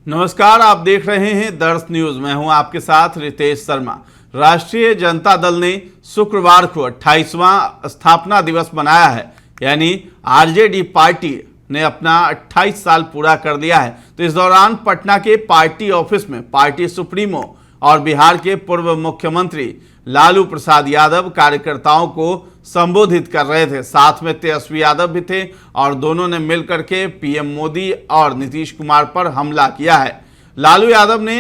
नमस्कार, आप देख रहे हैं दर्श न्यूज। मैं हूं आपके साथ रितेश शर्मा। राष्ट्रीय जनता दल ने शुक्रवार को 28वां स्थापना दिवस मनाया है, यानी आरजेडी पार्टी ने अपना 28 साल पूरा कर लिया है। तो इस दौरान पटना के पार्टी ऑफिस में पार्टी सुप्रीमो और बिहार के पूर्व मुख्यमंत्री लालू प्रसाद यादव कार्यकर्ताओं को संबोधित कर रहे थे। साथ में तेजस्वी यादव भी थे और दोनों ने मिलकर के पीएम मोदी और नीतीश कुमार पर हमला किया है। लालू यादव ने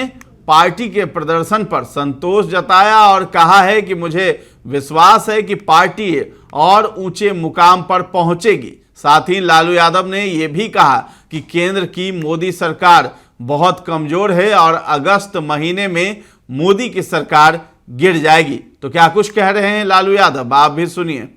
पार्टी के प्रदर्शन पर संतोष जताया और कहा है कि मुझे विश्वास है कि पार्टी और ऊंचे मुकाम पर पहुंचेगी। साथ ही लालू यादव ने यह भी कहा कि केंद्र की मोदी सरकार बहुत कमजोर है और अगस्त महीने में मोदी की सरकार गिर जाएगी। तो क्या कुछ कह रहे हैं लालू यादव, आप भी सुनिए।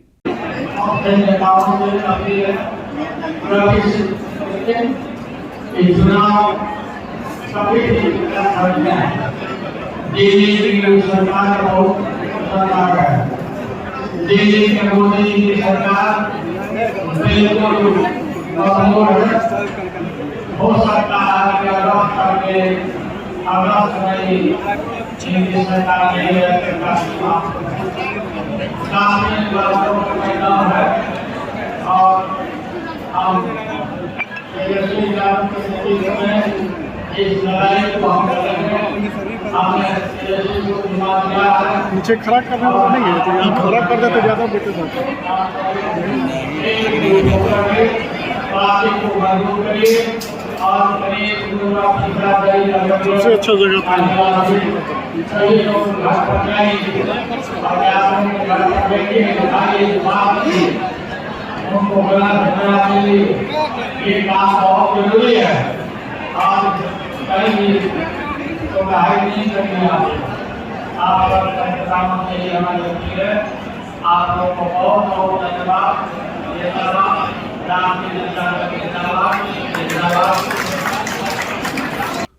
दिल्ली के मोदी की सरकार बिल्कुल हो सकता है कि अगस्त में इनकी सरकार नहीं रहेगा। काफी बड़ों का मैदान है और हम तेजस्वी यादव के नेतृत्व में इस लड़ाई को हम लड़ेंगे। हमने तेजस्वी को दिमाग दिया है। नीचे खड़ा करना तो नहीं है, तो यहाँ खड़ा कर दे तो ज़्यादा बेहतर होता पार्टी को मजबूत करिए और सबसे अच्छा जगह था। सभी लोग घर पर जाएंगे और घर पर बैठे उनको बना के लिए ये काम बहुत जरूरी है। आप कहीं तो बाहर नहीं करेंगे। आप काम के लिए हमारी होती है। आप लोग को बहुत बहुत धन्यवाद। ये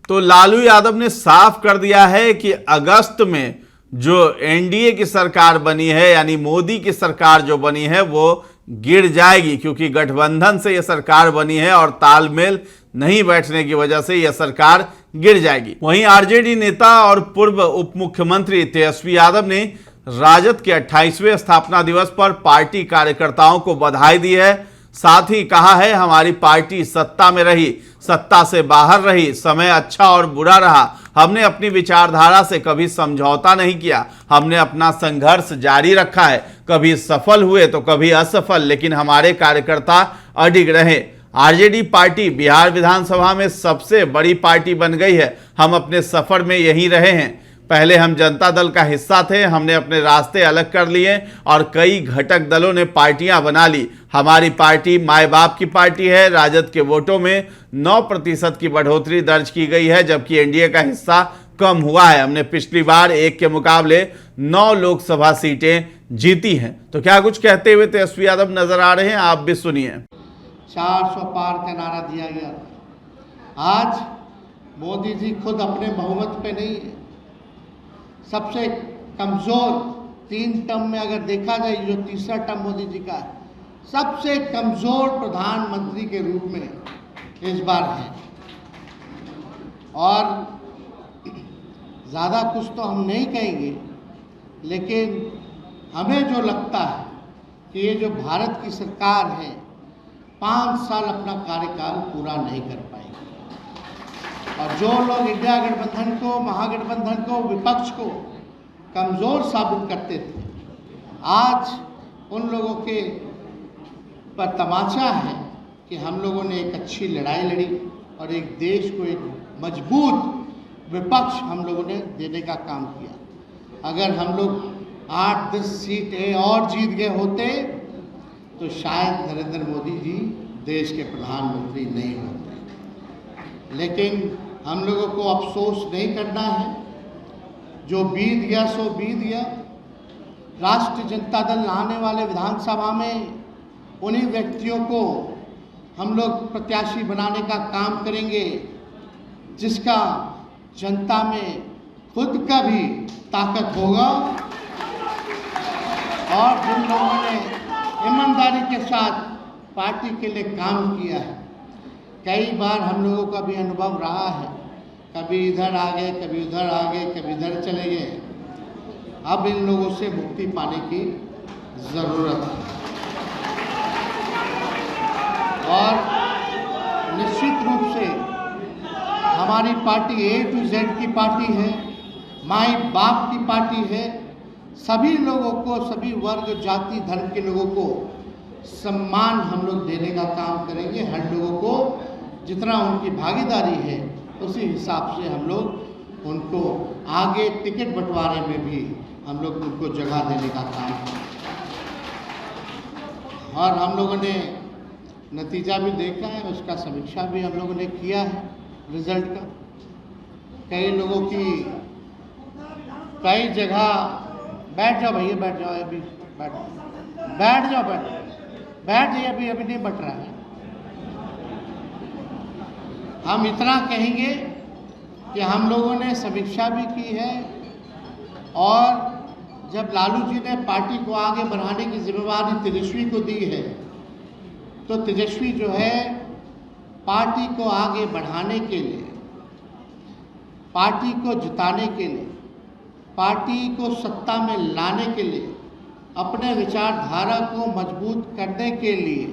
तो लालू यादव ने साफ कर दिया है कि अगस्त में जो एनडीए की सरकार बनी है, यानी मोदी की सरकार जो बनी है, वो गिर जाएगी, क्योंकि गठबंधन से यह सरकार बनी है और तालमेल नहीं बैठने की वजह से यह सरकार गिर जाएगी। वहीं आरजेडी नेता और पूर्व उप मुख्यमंत्री तेजस्वी यादव ने राजद के 28वें स्थापना दिवस पर पार्टी कार्यकर्ताओं को बधाई दी है। साथ ही कहा है, हमारी पार्टी सत्ता में रही, सत्ता से बाहर रही, समय अच्छा और बुरा रहा। हमने अपनी विचारधारा से कभी समझौता नहीं किया। हमने अपना संघर्ष जारी रखा है। कभी सफल हुए तो कभी असफल, लेकिन हमारे कार्यकर्ता अडिग रहे। आरजेडी पार्टी बिहार विधानसभा में सबसे बड़ी पार्टी बन गई है। हम अपने सफर में यहीं रहे हैं। पहले हम जनता दल का हिस्सा थे, हमने अपने रास्ते अलग कर लिए और कई घटक दलों ने पार्टियां बना ली। हमारी पार्टी माए बाप की पार्टी है। राजद के वोटों में 9% की बढ़ोतरी दर्ज की गई है, जबकि एनडीए का हिस्सा कम हुआ है। हमने पिछली बार 1 के मुकाबले 9 लोकसभा सीटें जीती हैं। तो क्या कुछ कहते हुए तेजस्वी यादव नजर आ रहे हैं, आप भी सुनिए। 400 पार का नारा दिया गया था। आज मोदी जी खुद अपने बहुमत पे नहीं है। सबसे कमज़ोर 3 टर्म में अगर देखा जाए, जो तीसरा टर्म मोदी जी का है, सबसे कमज़ोर प्रधानमंत्री के रूप में इस बार है। और ज़्यादा कुछ तो हम नहीं कहेंगे, लेकिन हमें जो लगता है कि ये जो भारत की सरकार है 5 साल अपना कार्यकाल पूरा नहीं कर पाएगी। और जो लोग इंडिया गठबंधन को, महागठबंधन को, विपक्ष को कमज़ोर साबित करते थे, आज उन लोगों के पर तमाचा है कि हम लोगों ने एक अच्छी लड़ाई लड़ी और एक देश को एक मजबूत विपक्ष हम लोगों ने देने का काम किया। अगर हम लोग 8-10 सीटें और जीत गए होते तो शायद नरेंद्र मोदी जी देश के प्रधानमंत्री नहीं होते। लेकिन हम लोगों को अफसोस नहीं करना है। जो बीत गया सो बीत गया। राष्ट्रीय जनता दल आने वाले विधानसभा में उन्हीं व्यक्तियों को हम लोग प्रत्याशी बनाने का काम करेंगे जिसका जनता में खुद का भी ताकत होगा और जिन लोगों ने ईमानदारी के साथ पार्टी के लिए काम किया है। कई बार हम लोगों का भी अनुभव रहा है कभी इधर आ गए, कभी उधर आ गए, कभी इधर चले गए। अब इन लोगों से मुक्ति पाने की ज़रूरत है और निश्चित रूप से हमारी पार्टी A to Z की पार्टी है, माई बाप की पार्टी है। सभी लोगों को, सभी वर्ग, जाति, धर्म के लोगों को सम्मान हम लोग देने का काम करेंगे। हर लोगों को जितना उनकी भागीदारी है उसी हिसाब से हम लोग उनको आगे टिकट बंटवारे में भी हम लोग उनको जगह देने का काम करेंगे। और हम लोगों ने नतीजा भी देखा है, उसका समीक्षा भी हम लोगों ने किया है रिजल्ट का। कई लोगों की कई जगह, बैठ जाओ भैया, बैठ जाओ, अभी बैठ जाओ, बैठ जाइए, अभी नहीं बट रहा है। हम इतना कहेंगे कि हम लोगों ने समीक्षा भी की है और जब लालू जी ने पार्टी को आगे बढ़ाने की जिम्मेवारी तेजस्वी को दी है, तो तेजस्वी जो है पार्टी को आगे बढ़ाने के लिए, पार्टी को जिताने के लिए, पार्टी को सत्ता में लाने के लिए, अपने विचारधारा को मजबूत करने के लिए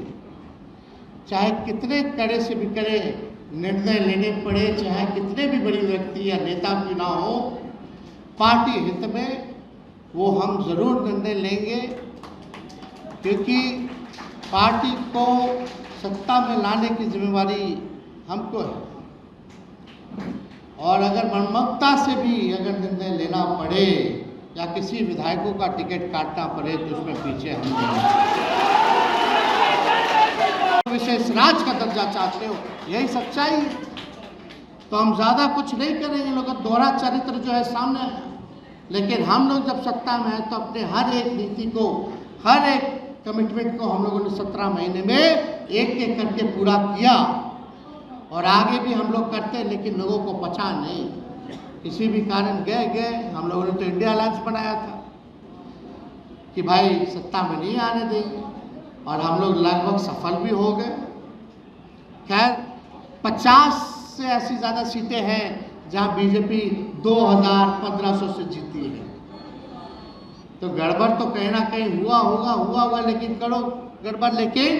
चाहे कितने कड़े से भी कड़े निर्णय लेने पड़े, चाहे कितने भी बड़ी व्यक्ति या नेता भी ना हो, पार्टी हित में वो हम ज़रूर निर्णय लेंगे, क्योंकि पार्टी को सत्ता में लाने की जिम्मेवारी हमको है। और अगर मनमत्ता से भी अगर निर्णय लेना पड़े या किसी विधायकों का टिकट काटना पड़े तो उसमें पीछे हम विशेष राज का दर्जा चाहते हो, यही सच्चाई है। तो हम ज़्यादा कुछ नहीं करेंगे, लोगों का दोहरा चरित्र जो है सामने है। लेकिन हम लोग जब सत्ता में हैं तो अपने हर एक नीति को, हर एक कमिटमेंट को हम लोगों ने 17 महीने में एक एक करके पूरा किया और आगे भी हम लोग करते हैं। लेकिन लोगों को पचा नहीं, किसी भी कारण गए। हम लोगों ने तो इंडिया अलायंस बनाया था कि भाई सत्ता में नहीं आने देंगे और हम लोग लगभग सफल भी हो गए। खैर 50 से ऐसी ज़्यादा सीटें हैं जहाँ बीजेपी 2500 से जीती है। तो गड़बड़ तो कहीं ना कहीं हुआ होगा, लेकिन करो गड़बड़। लेकिन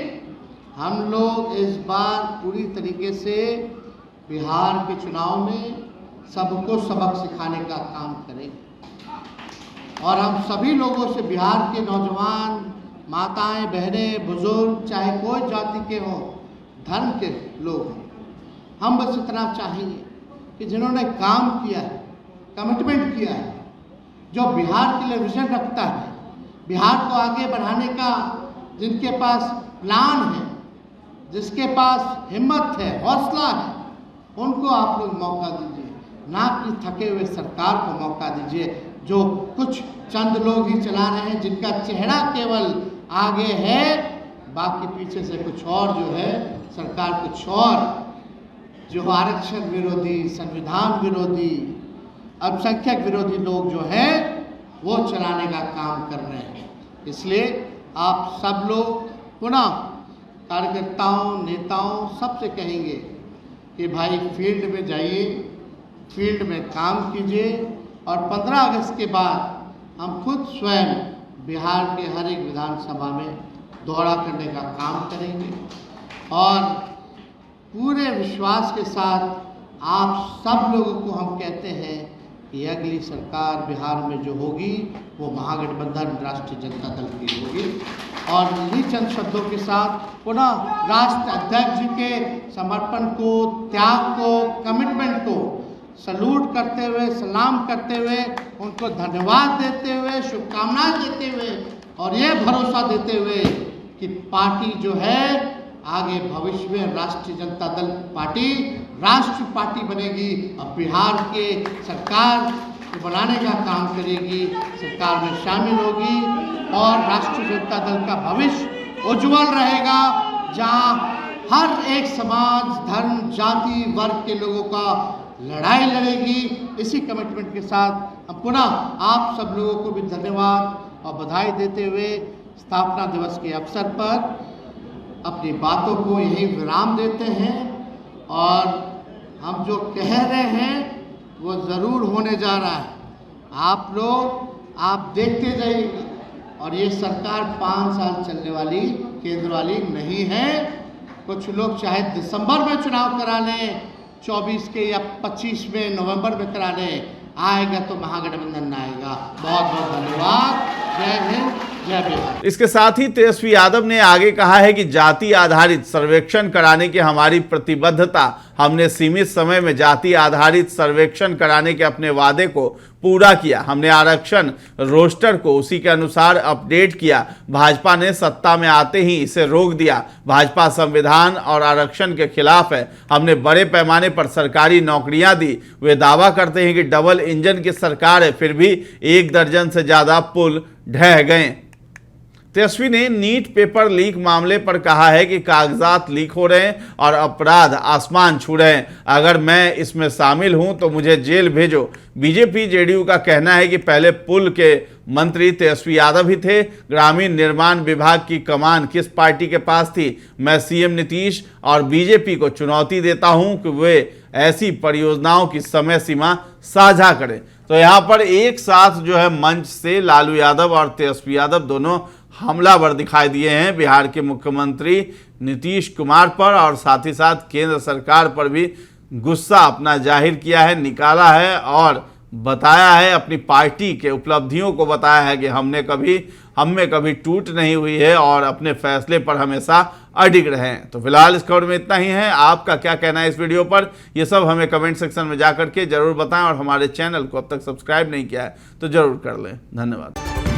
हम लोग इस बार पूरी तरीके से बिहार के चुनाव में सबको सबक सिखाने का काम करेंगे और हम सभी लोगों से, बिहार के नौजवान, माताएं, बहनें, बुजुर्ग, चाहे कोई जाति के हों, धर्म के लोग हों, हम बस इतना चाहेंगे कि जिन्होंने काम किया है, कमिटमेंट किया है, जो बिहार के लिए विजन रखता है, बिहार को आगे बढ़ाने का जिनके पास प्लान है, जिसके पास हिम्मत है, हौसला है, उनको आप लोग मौका दीजिए, ना कि थके हुए सरकार को मौका दीजिए जो कुछ चंद लोग ही चला रहे हैं, जिनका चेहरा केवल आगे है, बाकी पीछे से कुछ और जो है सरकार, कुछ और जो आरक्षण विरोधी, संविधान विरोधी, अल्पसंख्यक विरोधी लोग जो हैं वो चलाने का काम कर रहे हैं। इसलिए आप सब लोग पुनः कार्यकर्ताओं, नेताओं सबसे कहेंगे कि भाई फील्ड में जाइए, फील्ड में काम कीजिए और 15 अगस्त के बाद हम खुद स्वयं बिहार के हर एक विधानसभा में दौरा करने का काम करेंगे और पूरे विश्वास के साथ आप सब लोगों को हम कहते हैं कि अगली सरकार बिहार में जो होगी वो महागठबंधन राष्ट्रीय जनता दल की होगी। और इन्हीं चंद शब्दों के साथ पुनः राष्ट्र अध्यक्ष जी के समर्पण को, त्याग को, कमिटमेंट को सलूट करते हुए, सलाम करते हुए, उनको धन्यवाद देते हुए, शुभकामनाएं देते हुए और ये भरोसा देते हुए कि पार्टी जो है आगे भविष्य में राष्ट्रीय जनता दल पार्टी राष्ट्रीय पार्टी बनेगी और बिहार के सरकार को बनाने का काम करेगी, सरकार में शामिल होगी और राष्ट्रीय जनता दल का भविष्य उज्जवल रहेगा, जहां हर एक समाज, धर्म, जाति, वर्ग के लोगों का लड़ाई लड़ेगी। इसी कमिटमेंट के साथ हम पुनः आप सब लोगों को भी धन्यवाद और बधाई देते हुए स्थापना दिवस के अवसर पर अपनी बातों को यही विराम देते हैं और हम जो कह रहे हैं वो ज़रूर होने जा रहा है। आप लोग आप देखते जाइए, और ये सरकार 5 साल चलने वाली केंद्र वाली नहीं है। कुछ लोग चाहे दिसंबर में चुनाव करा लें, 24 के या 25 में, नवंबर में करा लें, आएगा तो महागठबंधन आएगा। बहुत बहुत धन्यवाद। जय हिंद, जय बिहार। इसके साथ ही तेजस्वी यादव ने आगे कहा है कि जाति आधारित सर्वेक्षण कराने की हमारी प्रतिबद्धता, हमने सीमित समय में जाति आधारित सर्वेक्षण कराने के अपने वादे को पूरा किया। हमने आरक्षण रोस्टर को उसी के अनुसार अपडेट किया। भाजपा ने सत्ता में आते ही इसे रोक दिया। भाजपा संविधान और आरक्षण के खिलाफ है। हमने बड़े पैमाने पर सरकारी नौकरियां दी। वे दावा करते हैं कि डबल इंजन की सरकार है, फिर भी 1 दर्जन से ज्यादा पुल ढह गए। तेजस्वी ने नीट पेपर लीक मामले पर कहा है कि कागजात लीक हो रहे हैं और अपराध आसमान छू रहे हैं। अगर मैं इसमें शामिल हूं तो मुझे जेल भेजो। बीजेपी जेडीयू का कहना है कि पहले पुल के मंत्री तेजस्वी यादव ही थे। ग्रामीण निर्माण विभाग की कमान किस पार्टी के पास थी? मैं सीएम नीतीश और बीजेपी को चुनौती देता हूं कि वे ऐसी परियोजनाओं की समय सीमा साझा करें। तो यहाँ पर एक साथ जो है मंच से लालू यादव और तेजस्वी यादव दोनों हमलावर दिखाई दिए हैं बिहार के मुख्यमंत्री नीतीश कुमार पर, और साथ ही साथ केंद्र सरकार पर भी गुस्सा अपना जाहिर किया है, निकाला है और बताया है, अपनी पार्टी के उपलब्धियों को बताया है कि हम में कभी टूट नहीं हुई है और अपने फैसले पर हमेशा अडिग रहे हैं। तो फिलहाल इस खबर में इतना ही है। आपका क्या कहना है इस वीडियो पर, ये सब हमें कमेंट सेक्शन में जाकर के जरूर बताएं, और हमारे चैनल को अब तक सब्सक्राइब नहीं किया है तो जरूर कर लें। धन्यवाद।